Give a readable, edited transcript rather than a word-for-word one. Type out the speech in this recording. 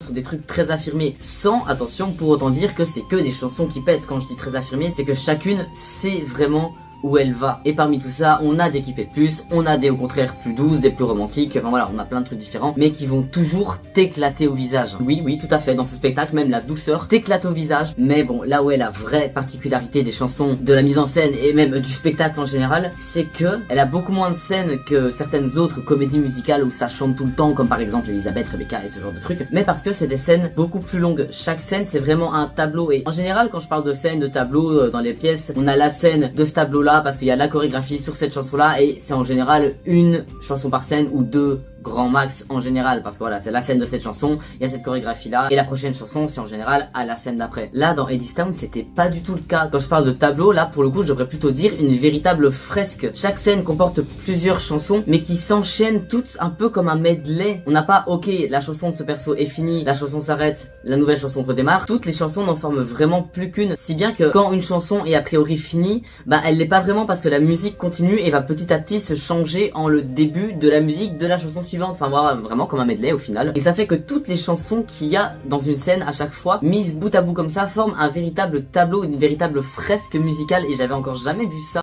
sur des trucs très affirmés, sans, attention, pour autant dire que c'est que des chansons qui pètent. Quand je dis très affirmées, c'est que chacune sait vraiment où elle va. Et parmi tout ça, on a des qui pètent plus, on a des au contraire plus douces, des plus romantiques, enfin voilà, on a plein de trucs différents, mais qui vont toujours t'éclater au visage. Oui, oui, tout à fait, dans ce spectacle, même la douceur t'éclate au visage. Mais bon, là où est la vraie particularité des chansons, de la mise en scène et même du spectacle en général, c'est que elle a beaucoup moins de scènes que certaines autres comédies musicales où ça chante tout le temps, comme par exemple Elisabeth, Rebecca et ce genre de trucs, mais parce que c'est des scènes beaucoup plus longues. Chaque scène, c'est vraiment un tableau, et en général, quand je parle de scène, de tableau dans les pièces, on a la scène de ce tableau-là parce qu'il y a la chorégraphie sur cette chanson-là, et c'est en général une chanson par scène ou deux grand max en général, parce que voilà, c'est la scène de cette chanson, il y a cette chorégraphie là, et la prochaine chanson c'est en général à la scène d'après. Là dans Hadestown c'était pas du tout le cas. Quand je parle de tableau, là pour le coup je devrais plutôt dire une véritable fresque. Chaque scène comporte plusieurs chansons mais qui s'enchaînent toutes un peu comme un medley. On n'a pas ok, la chanson de ce perso est finie, la chanson s'arrête, la nouvelle chanson redémarre. Toutes les chansons n'en forment vraiment plus qu'une, si bien que quand une chanson est a priori finie, bah elle l'est pas vraiment parce que la musique continue et va petit à petit se changer en le début de la musique de la chanson suivante. Enfin voilà, vraiment comme un medley au final. Et ça fait que toutes les chansons qu'il y a dans une scène à chaque fois, mises bout à bout comme ça, forment un véritable tableau, une véritable fresque musicale, et j'avais encore jamais vu ça.